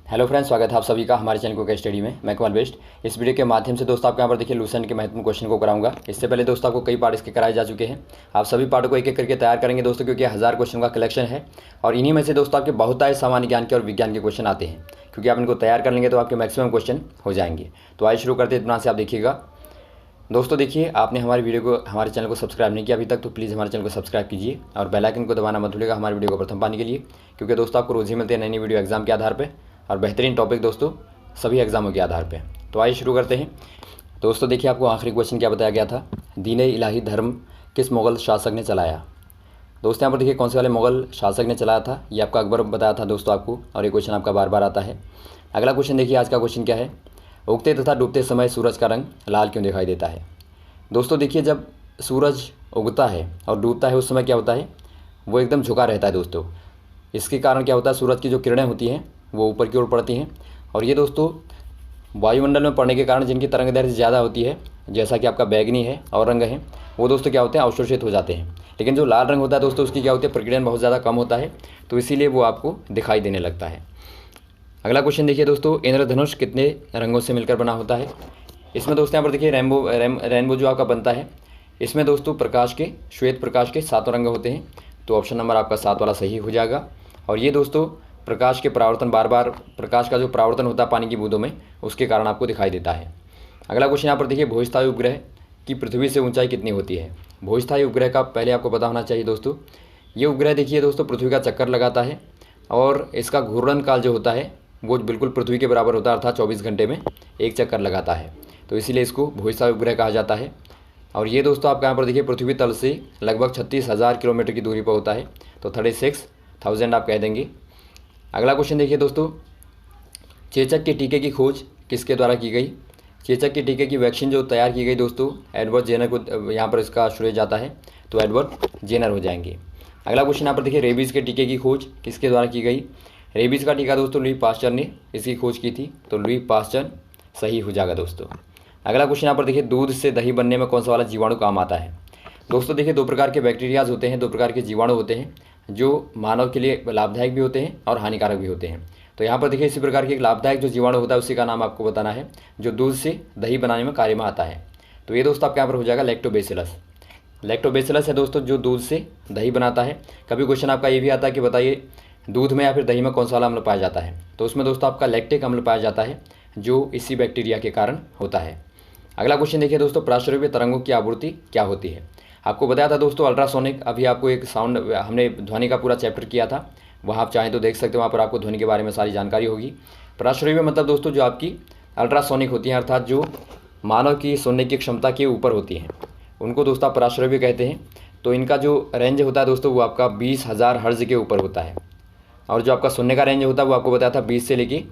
Hello friends, स्वागत है आप सभी का हमारे चैनल को स्टडी में। मैं कमल बेस्ट। इस वीडियो के माध्यम से दोस्तों आपको यहाँ पर देखिए लूसेंट के महत्वपूर्ण क्वेश्चन को कराऊंगा। इससे पहले दोस्तों आपको कई पार्ट इसके कराए जा चुके हैं। आप सभी पार्टों को एक एक करके तैयार करेंगे दोस्तों, क्योंकि 1000 क्वेश्चन का कलेक्शन है और इन्हीं में से दोस्तों आपके बहुत सारे सामान्य ज्ञान के और विज्ञान के क्वेश्चन आते हैं। क्योंकि आप इनको तैयार कर लेंगे तो आपके मैक्सिमम क्वेश्चन हो जाएंगे। तो आइए शुरू करते हैं, इतना से आप देखिएगा। दोस्तों देखिए, आपने हमारे चैनल को सब्सक्राइब नहीं किया अभी तक तो प्लीज़ हमारे चैनल को सब्सक्राइब कीजिए और बेल आइकन को दबाना मत भूलिएगा हमारे वीडियो को प्रथम पाने के लिए। क्योंकि दोस्तों आपको रोज़ ही मिलते हैं नई नई वीडियो एग्जाम के आधार पर और बेहतरीन टॉपिक दोस्तों सभी एग्जामों के आधार पे। तो आइए शुरू करते हैं। दोस्तों देखिए, आपको आखिरी क्वेश्चन क्या बताया गया था, दीन-ए इलाही धर्म किस मुग़ल शासक ने चलाया। दोस्तों यहाँ पर देखिए कौन से वाले मुग़ल शासक ने चलाया था, ये आपका अकबर बताया था दोस्तों आपको, और ये क्वेश्चन आपका बार बार आता है। अगला क्वेश्चन देखिए, आज का क्वेश्चन क्या है, उगते तथा डूबते समय सूरज का रंग लाल क्यों दिखाई देता है। दोस्तों देखिए, जब सूरज उगता है और डूबता है उस समय क्या होता है, वो एकदम झुका रहता है दोस्तों। इसके कारण क्या होता है, सूरज की जो किरणें होती हैं वो ऊपर की ओर पड़ती हैं और ये दोस्तों वायुमंडल में पड़ने के कारण जिनकी तरंगदैर्घ्य ज़्यादा होती है, जैसा कि आपका बैगनी है और रंग है, वो दोस्तों क्या होते हैं, अवशोषित हो जाते हैं। लेकिन जो लाल रंग होता है दोस्तों, उसकी क्या होती है, प्रकीर्णन बहुत ज़्यादा कम होता है, तो इसीलिए वो आपको दिखाई देने लगता है। अगला क्वेश्चन देखिए दोस्तों, इंद्रधनुष कितने रंगों से मिलकर बना होता है। इसमें दोस्तों यहाँ पर देखिए रेनबो जो आपका बनता है, इसमें दोस्तों श्वेत प्रकाश के 7 रंग होते हैं। तो ऑप्शन नंबर आपका 7 वाला सही हो जाएगा। और ये दोस्तों प्रकाश के परावर्तन, बार बार प्रकाश का जो परावर्तन होता है पानी की बूंदों में, उसके कारण आपको दिखाई देता है। अगला क्वेश्चन यहाँ पर देखिए, भूस्थायी उपग्रह की पृथ्वी से ऊंचाई कितनी होती है। भूस्थायी उपग्रह का पहले आपको पता होना चाहिए दोस्तों। ये उपग्रह देखिए दोस्तों पृथ्वी का चक्कर लगाता है और इसका घूर्णन काल जो होता है वो बिल्कुल पृथ्वी के बराबर होता है, अर्थात 24 घंटे में एक चक्कर लगाता है। तो इसीलिए इसको भूस्थायी उपग्रह कहा जाता है। और ये दोस्तों आपका यहाँ पर देखिए पृथ्वी तल से लगभग 36,000 किलोमीटर की दूरी पर होता है, तो 36,000 आप कह देंगे। अगला क्वेश्चन देखिए दोस्तों, चेचक के टीके की खोज किसके द्वारा की गई। चेचक के टीके की वैक्सीन जो तैयार की गई दोस्तों, एडवर्ड जेनर को यहाँ पर इसका श्रेय जाता है, तो एडवर्ड जेनर हो जाएंगे। अगला क्वेश्चन यहाँ पर देखिए, रेबीज़ के टीके की खोज किसके द्वारा की गई। रेबीज़ का टीका दोस्तों लुई पास्चर ने इसकी खोज की थी, तो लुई पास्चर सही हो जाएगा दोस्तों। अगला क्वेश्चन यहाँ पर देखिए, दूध से दही बनने में कौन सा वाला जीवाणु काम आता है। दोस्तों देखिए, 2 प्रकार के बैक्टीरियाज होते हैं, 2 प्रकार के जीवाणु होते हैं जो मानव के लिए लाभदायक भी होते हैं और हानिकारक भी होते हैं। तो यहाँ पर देखिए इसी प्रकार की एक लाभदायक जो जीवाणु होता है उसी का नाम आपको बताना है, जो दूध से दही बनाने में कार्य में आता है। तो ये दोस्तों आपके यहाँ पर हो जाएगा लैक्टोबैसिलस। लैक्टोबैसिलस है दोस्तों जो दूध से दही बनाता है। कभी क्वेश्चन आपका ये भी आता है कि बताइए दूध में या फिर दही में कौन सा वाला अम्ल पाया जाता है, तो उसमें दोस्तों आपका लैक्टिक अम्ल पाया जाता है, जो इसी बैक्टीरिया के कारण होता है। अगला क्वेश्चन देखिए दोस्तों, प्राश्रव्य तरंगों की आवृत्ति क्या होती है। आपको बताया था दोस्तों अल्ट्रासोनिक, अभी आपको एक साउंड, हमने ध्वनि का पूरा चैप्टर किया था, वहाँ आप चाहें तो देख सकते हो, वहाँ पर आपको ध्वनि के बारे में सारी जानकारी होगी। प्राश्रव्य मतलब दोस्तों जो आपकी अल्ट्रासोनिक होती हैं, अर्थात जो मानव की सुनने की क्षमता के ऊपर होती हैं, उनको दोस्तों आप प्राश्रव्य कहते हैं। तो इनका जो रेंज होता है दोस्तों वो आपका 20,000 हर्ज के ऊपर होता है, और जो आपका सुनने का रेंज होता है वो आपको बताया था 20 से लेके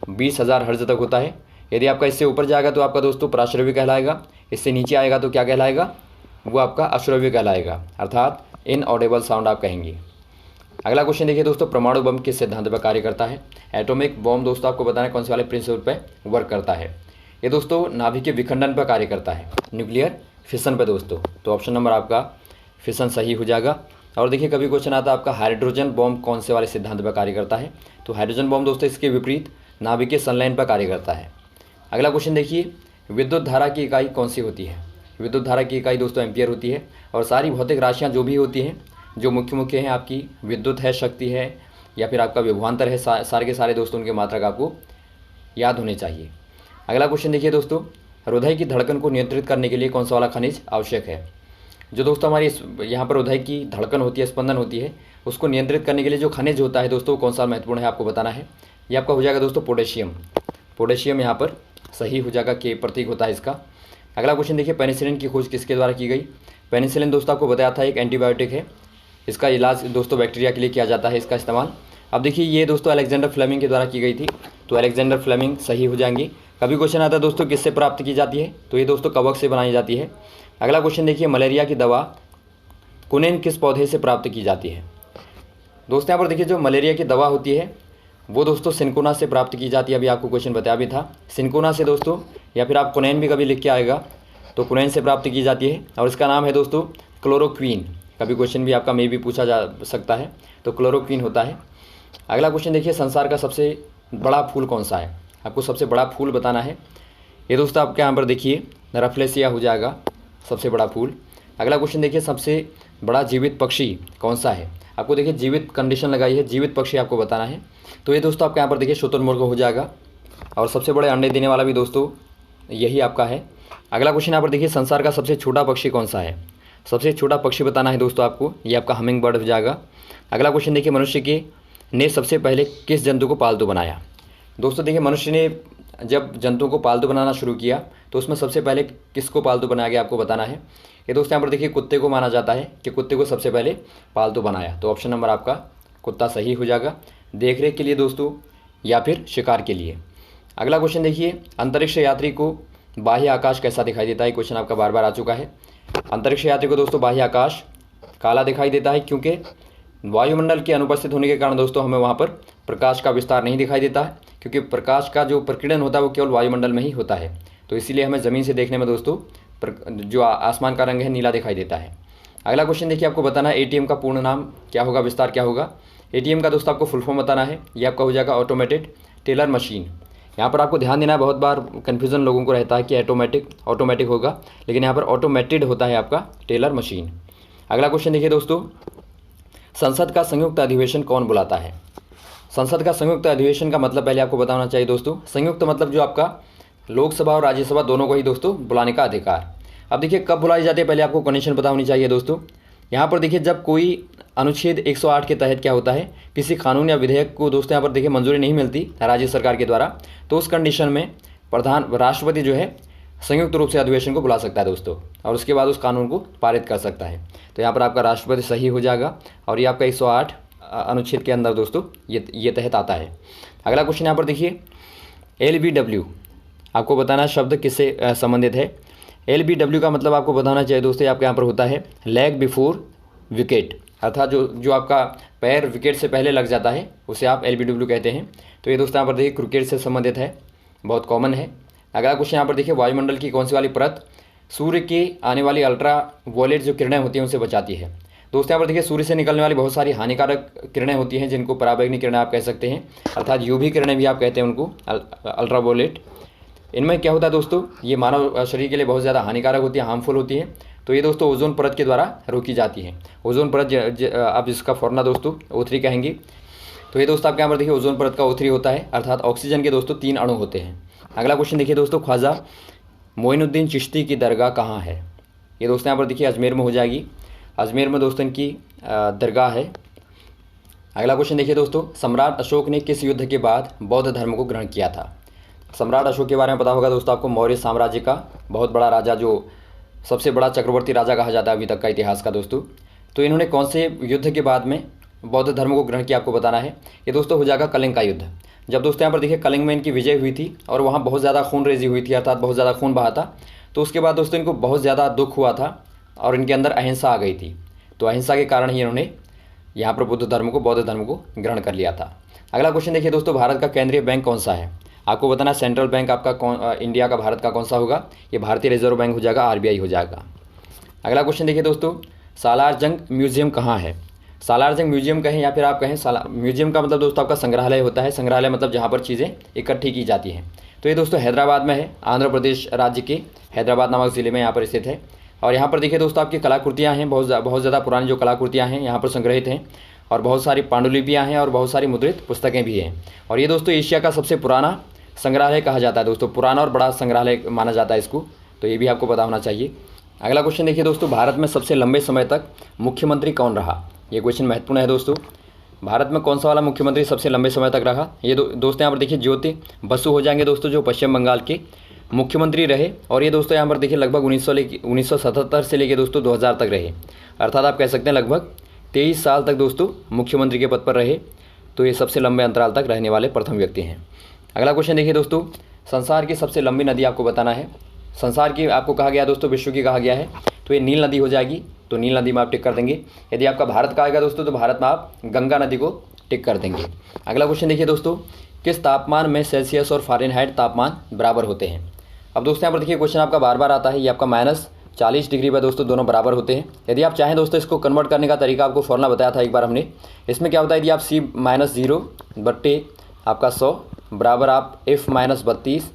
20,000 हर्ज तक होता है। यदि आपका इससे ऊपर जाएगा तो आपका दोस्तों प्राश्रव्य कहलाएगा, इससे नीचे आएगा तो क्या कहलाएगा, वो आपका अश्रव्य कहलाएगा, अर्थात इनऑडिबल साउंड आप कहेंगे। अगला क्वेश्चन देखिए दोस्तों, परमाणु बम किस सिद्धांत पर कार्य करता है। एटॉमिक बॉम्ब दोस्तों आपको बताना है कौन से वाले प्रिंसिपल पर वर्क करता है। ये दोस्तों नाभिक के विखंडन पर कार्य करता है, न्यूक्लियर फिशन पर दोस्तों। तो ऑप्शन नंबर आपका फिशन सही हो जाएगा। और देखिए कभी क्वेश्चन आता है आपका, हाइड्रोजन बॉम्ब कौन से वाले सिद्धांत पर कार्य करता है। तो हाइड्रोजन बॉम्ब दोस्तों इसके विपरीत नाभिकीय संलयन पर कार्य करता है। अगला क्वेश्चन देखिए, विद्युत धारा की इकाई कौन सी होती है। विद्युत धारा की इकाई दोस्तों एम्पियर होती है। और सारी भौतिक राशियाँ जो भी होती हैं, जो मुख्य हैं आपकी, विद्युत है, शक्ति है, या फिर आपका विभवांतर है, सारे के सारे दोस्तों उनके मात्रक आपको याद होने चाहिए। अगला क्वेश्चन देखिए दोस्तों, हृदय की धड़कन को नियंत्रित करने के लिए कौन सा वाला खनिज आवश्यक है। जो दोस्तों हमारी यहाँ पर हृदय की धड़कन होती है, स्पंदन होती है, उसको नियंत्रित करने के लिए जो खनिज होता है दोस्तों कौन सा महत्वपूर्ण है आपको बताना है। ये आपका हो जाएगा दोस्तों पोटेशियम। पोटेशियम यहाँ पर सही हो जाएगा, के प्रतीक होता है इसका। अगला क्वेश्चन देखिए, पेनिसिलिन की खोज किसके द्वारा की गई। पेनिसिलिन दोस्तों आपको बताया था एक एंटीबायोटिक है, इसका इलाज दोस्तों बैक्टीरिया के लिए किया जाता है इसका इस्तेमाल। अब देखिए ये दोस्तों अलेक्जेंडर फ्लेमिंग के द्वारा की गई थी, तो अलेक्जेंडर फ्लेमिंग सही हो जाएंगे। कभी क्वेश्चन आता है दोस्तों किससे प्राप्त की जाती है, तो ये दोस्तों कवक से बनाई जाती है। अगला क्वेश्चन देखिए, मलेरिया की दवा कुनेन किस पौधे से प्राप्त की जाती है। दोस्तों यहाँ पर देखिए जो मलेरिया की दवा होती है वो दोस्तों सिनकोना से प्राप्त की जाती है, अभी आपको क्वेश्चन बताया भी था, सिनकोना से दोस्तों, या फिर आप कुनैन भी कभी लिख के आएगा तो कुनैन से प्राप्त की जाती है। और इसका नाम है दोस्तों क्लोरोक्वीन। कभी क्वेश्चन भी आपका मे भी पूछा जा सकता है, तो क्लोरोक्वीन होता है। अगला क्वेश्चन देखिए, संसार का सबसे बड़ा फूल कौन सा है, आपको सबसे बड़ा फूल बताना है। ये दोस्तों आपके यहाँ पर देखिए रफलेसिया हो जाएगा सबसे बड़ा फूल। अगला क्वेश्चन देखिए, सबसे बड़ा जीवित पक्षी कौन सा है, आपको देखिए जीवित कंडीशन लगाई है, जीवित पक्षी आपको बताना है। तो ये दोस्तों आपके यहाँ पर देखिए शुतुरमुर्ग हो जाएगा। और सबसे बड़े अंडे देने वाला भी दोस्तों यही आपका है। अगला क्वेश्चन यहाँ पर देखिए, संसार का सबसे छोटा पक्षी कौन सा है, सबसे छोटा पक्षी बताना है दोस्तों आपको, ये आपका हमिंग बर्ड हो जाएगा। अगला क्वेश्चन देखिए, मनुष्य के ने सबसे पहले किस जंतु को पालतू बनाया। दोस्तों देखिए मनुष्य ने जब जंतुओं को पालतू बनाना शुरू किया तो उसमें सबसे पहले किसको पालतू बनाया गया आपको बताना है। ये दोस्तों यहाँ पर देखिए कुत्ते को माना जाता है कि कुत्ते को सबसे पहले पालतू बनाया, तो ऑप्शन नंबर आपका कुत्ता सही हो जाएगा, देख रेख के लिए दोस्तों या फिर शिकार के लिए। अगला क्वेश्चन देखिए, अंतरिक्ष यात्री को बाह्य आकाश कैसा दिखाई देता है, क्वेश्चन आपका बार बार आ चुका है। अंतरिक्ष यात्री को दोस्तों बाह्य आकाश काला दिखाई देता है, क्योंकि वायुमंडल के अनुपस्थित होने के कारण दोस्तों हमें वहाँ पर प्रकाश का विस्तार नहीं दिखाई देता है, क्योंकि प्रकाश का जो प्रकीर्णन होता है वो केवल वायुमंडल में ही होता है। तो इसीलिए हमें ज़मीन से देखने में दोस्तों जो आसमान का रंग है नीला दिखाई देता है। अगला क्वेश्चन देखिए, आपको बताना है एटीएम का पूर्ण नाम क्या होगा, विस्तार क्या होगा। एटीएम का दोस्तों आपको फुल फॉर्म बताना है, ये आपका हो जाएगा ऑटोमेटेड टेलर मशीन। यहाँ पर आपको ध्यान देना है, बहुत बार कन्फ्यूज़न लोगों को रहता है कि ऑटोमेटिक होगा, लेकिन यहाँ पर ऑटोमेटेड होता है आपका टेलर मशीन। अगला क्वेश्चन देखिए दोस्तों, संसद का संयुक्त अधिवेशन कौन बुलाता है। संसद का संयुक्त अधिवेशन का मतलब पहले आपको बताना चाहिए दोस्तों, संयुक्त मतलब जो आपका लोकसभा और राज्यसभा दोनों को ही दोस्तों बुलाने का अधिकार। अब देखिए कब बुलाई जाती है, पहले आपको कंडीशन पता होनी चाहिए दोस्तों। यहाँ पर देखिए जब कोई अनुच्छेद 108 के तहत क्या होता है, किसी कानून या विधेयक को दोस्तों यहाँ पर देखिए मंजूरी नहीं मिलती राज्य सरकार के द्वारा, तो उस कंडीशन में राष्ट्रपति जो है संयुक्त रूप से अधिवेशन को बुला सकता है दोस्तों, और उसके बाद उस कानून को पारित कर सकता है। तो यहाँ पर आपका राष्ट्रपति सही हो जाएगा, और ये आपका 108 अनुच्छेद के अंदर दोस्तों ये तहत आता है। अगला क्वेश्चन यहाँ पर देखिए, LBW आपको बताना शब्द किससे संबंधित है। LBW का मतलब आपको बताना चाहिए दोस्तों, आपके यहाँ पर होता है लेग बिफोर विकेट, अर्थात जो आपका पैर विकेट से पहले लग जाता है उसे आप LBW कहते हैं। तो ये दोस्तों यहाँ पर देखिए क्रिकेट से संबंधित है, बहुत कॉमन है। अगला क्वेश्चन यहाँ पर देखिए, वायुमंडल की कौन सी वाली परत सूर्य की आने वाली अल्ट्रा वायलेट जो किरणें होती हैं उनसे बचाती है। दोस्तों यहाँ पर देखिए सूर्य से निकलने वाली बहुत सारी हानिकारक किरणें होती हैं, जिनको पराबैंगनी किरणें आप कह सकते हैं, अर्थात UV किरणें भी आप कहते हैं उनको, अल्ट्रा वायलेट। इनमें क्या होता है दोस्तों, ये मानव शरीर के लिए बहुत ज़्यादा हानिकारक होती है, हार्मफुल होती है। तो ये दोस्तों ओजोन परत के द्वारा रोकी जाती है। ओजोन परत आप जिसका फॉर्मूला दोस्तों O3 कहेंगे। तो ये दोस्तों आपके यहाँ पर देखिए ओजोन परत का O3 होता है, अर्थात ऑक्सीजन के दोस्तों 3 अणु होते हैं। अगला क्वेश्चन देखिए दोस्तों, ख्वाजा मोइनुद्दीन चिश्ती की दरगाह कहाँ है। ये दोस्तों यहाँ पर देखिए अजमेर में हो जाएगी, अजमेर में दोस्तों इनकी दरगाह है। अगला क्वेश्चन देखिए दोस्तों, सम्राट अशोक ने किस युद्ध के बाद बौद्ध धर्म को ग्रहण किया था। सम्राट अशोक के बारे में पता होगा दोस्तों आपको, मौर्य साम्राज्य का बहुत बड़ा राजा, जो सबसे बड़ा चक्रवर्ती राजा कहा जाता है अभी तक का इतिहास का दोस्तों। तो इन्होंने कौन से युद्ध के बाद में बौद्ध धर्म को ग्रहण किया आपको बताना है। ये दोस्तों हो जाएगा कलिंग का युद्ध। जब दोस्तों यहाँ पर देखिए कलिंग में इनकी विजय हुई थी और वहाँ बहुत ज़्यादा खून रेजी हुई थी, अर्थात बहुत ज़्यादा खून बहा था। तो उसके बाद दोस्तों इनको बहुत ज़्यादा दुख हुआ था और इनके अंदर अहिंसा आ गई थी। तो अहिंसा के कारण ही इन्होंने यहाँ पर बौद्ध धर्म को ग्रहण कर लिया था। अगला क्वेश्चन देखिए दोस्तों, भारत का केंद्रीय बैंक कौन सा है। आपको बताना सेंट्रल बैंक आपका इंडिया का भारत का कौन सा होगा, ये भारतीय रिजर्व बैंक हो जाएगा, RBI हो जाएगा। अगला क्वेश्चन देखिए दोस्तों, सालार जंग म्यूजियम कहाँ है। सालार जंग म्यूजियम कहें या फिर आप कहें म्यूजियम का मतलब दोस्तों आपका संग्रहालय होता है। संग्रहालय मतलब जहाँ पर चीज़ें इकट्ठी की जाती हैं। तो ये दोस्तों हैदराबाद में है, आंध्र प्रदेश राज्य के हैदराबाद नामक ज़िले में यहाँ पर स्थित है। और यहाँ पर देखिए दोस्तों आपकी कलाकृतियाँ हैं, बहुत ज़्यादा पुरानी जो कलाकृतियाँ हैं यहाँ पर संग्रहित हैं, और बहुत सारी पांडुलिपियाँ हैं और बहुत सारी मुद्रित पुस्तकें भी हैं। और ये दोस्तों एशिया का सबसे पुराना संग्रहालय कहा जाता है दोस्तों, पुराना और बड़ा संग्रहालय माना जाता है इसको, तो ये भी आपको पता होना चाहिए। अगला क्वेश्चन देखिए दोस्तों, भारत में सबसे लंबे समय तक मुख्यमंत्री कौन रहा। ये क्वेश्चन महत्वपूर्ण है दोस्तों, भारत में कौन सा वाला मुख्यमंत्री सबसे लंबे समय तक रहा। ये दोस्तों यहाँ पर देखिए ज्योति बसु हो जाएंगे दोस्तों, जो पश्चिम बंगाल के मुख्यमंत्री रहे। और ये दोस्तों यहाँ पर देखिए लगभग 1977 से लेकर दोस्तों 2000 तक रहे, अर्थात आप कह सकते हैं लगभग 23 साल तक दोस्तों मुख्यमंत्री के पद पर रहे। तो ये सबसे लंबे अंतराल तक रहने वाले प्रथम व्यक्ति हैं। अगला क्वेश्चन देखिए दोस्तों, संसार की सबसे लंबी नदी आपको बताना है। संसार की आपको कहा गया दोस्तों, विश्व की कहा गया है, तो ये नील नदी हो जाएगी। तो नील नदी में आप टिक कर देंगे। यदि आपका भारत का आएगा दोस्तों, तो भारत में आप गंगा नदी को टिक कर देंगे। अगला क्वेश्चन देखिए दोस्तों, किस तापमान में सेल्सियस और फ़ारेनहाइट तापमान बराबर होते हैं। अब दोस्तों यहाँ पर देखिए क्वेश्चन आपका बार बार आता है, ये आपका -40 डिग्री पर दोस्तों दोनों बराबर होते हैं। यदि आप चाहें दोस्तों इसको कन्वर्ट करने का तरीका आपको फॉर्मूला बताया था एक बार हमने। इसमें क्या होता है, यदि आप C-0 बट्टे आपका 100 बराबर आप F माइनस 32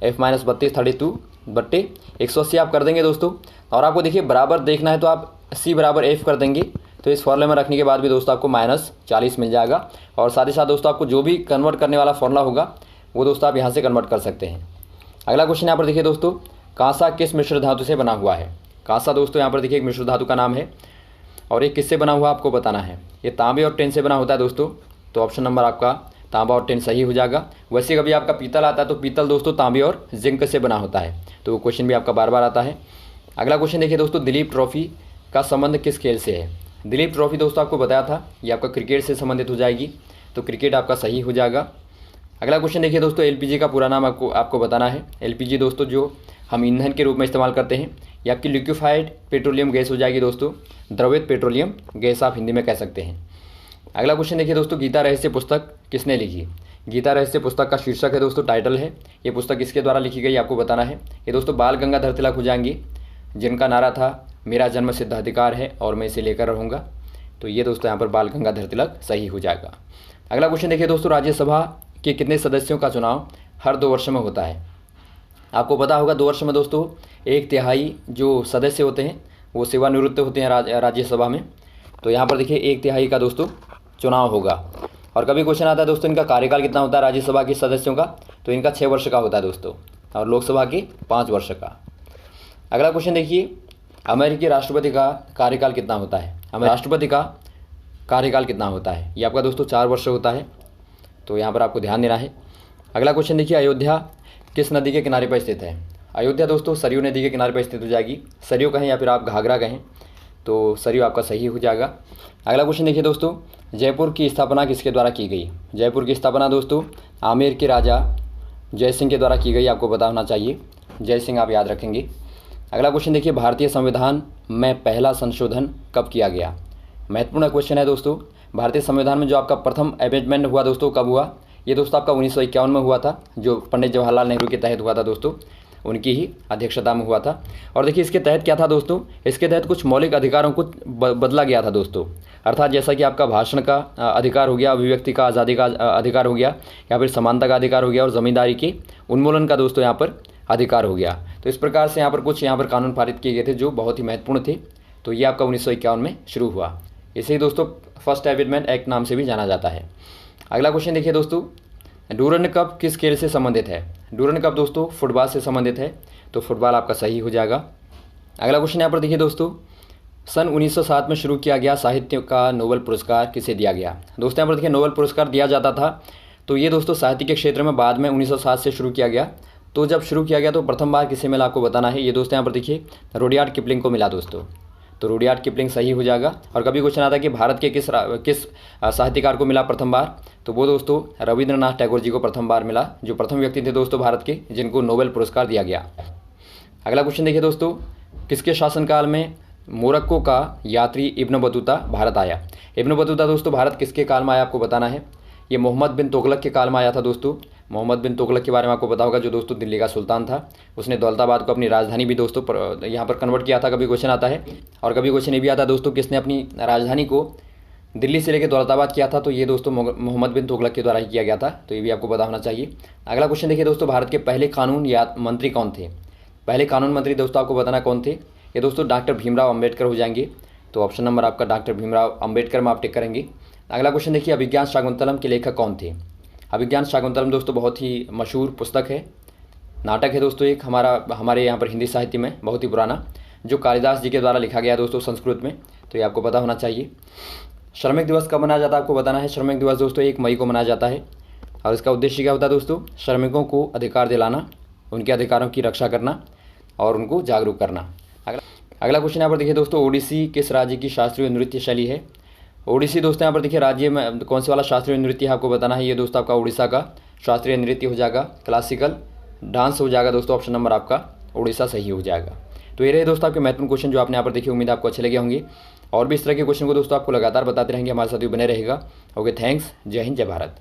32 बट्टे 180 आप कर देंगे दोस्तों। और आपको देखिए बराबर देखना है तो आप C बराबर F कर देंगे, तो इस फॉर्मूले में रखने के बाद भी दोस्तों आपको -40 मिल जाएगा। और साथ ही साथ दोस्तों आपको जो भी कन्वर्ट करने वाला फॉर्मूला होगा वो दोस्तों आप यहाँ से कन्वर्ट कर सकते हैं। अगला क्वेश्चन यहाँ पर देखिए दोस्तों, कांसा किस मिश्र धातु से बना हुआ है। कांसा दोस्तों यहाँ पर देखिए एक मिश्र धातु का नाम है, और ये किससे बना हुआ आपको बताना है। ये तांबे और टिन से बना होता है दोस्तों, तो ऑप्शन नंबर आपका तांबा और टिन सही हो जाएगा। वैसे कभी आपका पीतल आता है तो पीतल दोस्तों तांबे और जिंक से बना होता है, तो वो क्वेश्चन भी आपका बार बार आता है। अगला क्वेश्चन देखिए दोस्तों, दिलीप ट्रॉफी का संबंध किस खेल से है। दिलीप ट्रॉफी दोस्तों आपको बताया था ये आपका क्रिकेट से संबंधित हो जाएगी, तो क्रिकेट आपका सही हो जाएगा। अगला क्वेश्चन देखिए दोस्तों, एलपीजी का पूरा नाम आपको बताना है। एलपीजी दोस्तों जो हम ईंधन के रूप में इस्तेमाल करते हैं, ये आपकी लिक्विफाइड पेट्रोलियम गैस हो जाएगी दोस्तों, द्रवित पेट्रोलियम गैस आप हिंदी में कह सकते हैं। अगला क्वेश्चन देखिए दोस्तों, गीता रहस्य पुस्तक किसने लिखी। गीता रहस्य पुस्तक का शीर्षक है दोस्तों, टाइटल है, ये पुस्तक किसके द्वारा लिखी गई आपको बताना है। ये दोस्तों बाल गंगाधर तिलक हो जाएंगे, जिनका नारा था मेरा जन्म सिद्ध अधिकार है और मैं इसे लेकर रहूँगा, तो ये दोस्तों यहाँ पर बाल गंगाधर तिलक सही हो जाएगा। अगला क्वेश्चन देखिए दोस्तों, राज्यसभा के कितने सदस्यों का चुनाव हर 2 वर्ष में होता है। आपको पता होगा 2 वर्ष में दोस्तों 1/3 जो सदस्य होते हैं वो सेवानिवृत्त होते हैं राज्यसभा में, तो यहाँ पर देखिए 1/3 का दोस्तों चुनाव होगा। और कभी क्वेश्चन आता है दोस्तों इनका कार्यकाल कितना होता है राज्यसभा के सदस्यों का, तो इनका 6 वर्ष का होता है दोस्तों, और लोकसभा के 5 वर्ष का। अगला क्वेश्चन देखिए, अमेरिकी राष्ट्रपति का कार्यकाल कितना होता है। राष्ट्रपति का कार्यकाल कितना होता है, ये आपका दोस्तों 4 वर्ष होता है, तो यहाँ पर आपको ध्यान देना है। अगला क्वेश्चन देखिए, अयोध्या किस नदी के किनारे पर स्थित है। अयोध्या दोस्तों सरयू नदी के किनारे पर स्थित हो जाएगी, सरयू कहें या फिर आप घाघरा कहें, तो सरयू आपका सही हो जाएगा। अगला क्वेश्चन देखिए दोस्तों, जयपुर की स्थापना किसके द्वारा की गई। जयपुर की स्थापना दोस्तों आमेर के राजा जय सिंह के द्वारा की गई, आपको पता होना चाहिए, जय सिंह आप याद रखेंगे। अगला क्वेश्चन देखिए, भारतीय संविधान में पहला संशोधन कब किया गया। महत्वपूर्ण क्वेश्चन है दोस्तों, भारतीय संविधान में जो आपका प्रथम अमेंडमेंट हुआ दोस्तों कब हुआ, ये दोस्तों आपका 1951 में हुआ था, जो पंडित जवाहरलाल नेहरू के तहत हुआ था दोस्तों, उनकी ही अध्यक्षता में हुआ था। और देखिए इसके तहत क्या था दोस्तों, इसके तहत कुछ मौलिक अधिकारों को बदला गया था दोस्तों, अर्थात जैसा कि आपका भाषण का अधिकार हो गया, अभिव्यक्ति का आज़ादी का अधिकार हो गया, या फिर समानता का अधिकार हो गया, और ज़मींदारी के उन्मूलन का दोस्तों यहाँ पर अधिकार हो गया। तो इस प्रकार से यहाँ पर कानून पारित किए गए थे जो बहुत ही महत्वपूर्ण थे, तो ये आपका 1951 में शुरू हुआ। इसे ही दोस्तों फर्स्ट अमेंडमेंट एक्ट नाम से भी जाना जाता है। अगला क्वेश्चन देखिए दोस्तों, डूरंड कप किस खेल से संबंधित है। डूरंड कप दोस्तों फुटबॉल से संबंधित है, तो फुटबॉल आपका सही हो जाएगा। अगला क्वेश्चन यहाँ पर देखिए दोस्तों, सन 1907 में शुरू किया गया साहित्य का नोबेल पुरस्कार किसे दिया गया। दोस्तों यहाँ पर देखिए नोबेल पुरस्कार दिया जाता था, तो ये दोस्तों साहित्य के क्षेत्र में बाद में 1907 से शुरू किया गया। तो जब शुरू किया गया तो प्रथम बार किसे मिला आपको बताना है। ये दोस्तों यहाँ पर देखिए रुडयार्ड किपलिंग को मिला दोस्तों, तो रुडयार्ड किपलिंग सही हो जाएगा। और कभी क्वेश्चन आता है कि भारत के किस साहित्यकार को मिला प्रथम बार, तो वो दोस्तों रविंद्रनाथ टैगोर जी को प्रथम बार मिला, जो प्रथम व्यक्ति थे दोस्तों भारत के जिनको नोबेल पुरस्कार दिया गया। अगला क्वेश्चन देखिए दोस्तों, किसके शासनकाल में मोरक्को का यात्री इब्न बतूता भारत आया। इब्न बतूता दोस्तों भारत किसके काल में आया आपको बताना है। ये मोहम्मद बिन तुगलक के काल में आया था दोस्तों। मोहम्मद बिन तुगलक के बारे में आपको पता होगा, जो दोस्तों दिल्ली का सुल्तान था, उसने दौलताबाद को अपनी राजधानी भी दोस्तों यहाँ पर कन्वर्ट किया था। कभी क्वेश्चन आता है, और कभी क्वेश्चन ये भी आता है दोस्तों किसने अपनी राजधानी को दिल्ली से लेकर दौलताबाद किया था, तो ये दोस्तों मोहम्मद बिन तुगलक के द्वारा ही किया गया था, तो ये भी आपको पता होना चाहिए। अगला क्वेश्चन देखिए दोस्तों, भारत के पहले कानून या मंत्री कौन थे। पहले कानून मंत्री दोस्तों आपको बताना कौन थे। ये दोस्तों डॉक्टर भीमराव अम्बेडकर हो जाएंगे, तो ऑप्शन नंबर आपका डॉक्टर भीमराव अम्बेडकर में आप टिक करेंगे। अगला क्वेश्चन देखिए, अभिज्ञान शाकुंतलम के लेखक कौन थे। अभिज्ञान शाकुंतलम दोस्तों बहुत ही मशहूर पुस्तक है, नाटक है दोस्तों एक हमारे यहाँ पर हिंदी साहित्य में बहुत ही पुराना, जो कालिदास जी के द्वारा लिखा गया दोस्तों संस्कृत में, तो ये आपको पता होना चाहिए। श्रमिक दिवस कब मनाया जाता है आपको बताना है। श्रमिक दिवस दोस्तों 1 मई को मनाया जाता है, और इसका उद्देश्य क्या होता है दोस्तों, श्रमिकों को अधिकार दिलाना, उनके अधिकारों की रक्षा करना और उनको जागरूक करना। अगला क्वेश्चन यहाँ पर देखिए दोस्तों, ओडिसी किस राज्य की शास्त्रीय नृत्य शैली है। ओडिसी दोस्तों यहाँ पर देखिए राज्य में कौन से वाला शास्त्रीय नृत्य है आपको बताना है। ये दोस्तों आपका उड़ीसा का शास्त्रीय नृत्य हो जाएगा, क्लासिकल डांस हो जाएगा दोस्तों, ऑप्शन नंबर आपका उड़ीसा सही हो जाएगा। तो ये रहे दोस्तों आपके महत्वपूर्ण क्वेश्चन जो आपने यहाँ पर देखिए, उम्मीद आपको अच्छे लगे होंगे, और भी इस तरह के क्वेश्चन को दोस्तों आपको लगातार बताते रहेंगे, हमारे साथ भी बने रहेगा। ओके, थैंक्स, जय हिंद, जय भारत।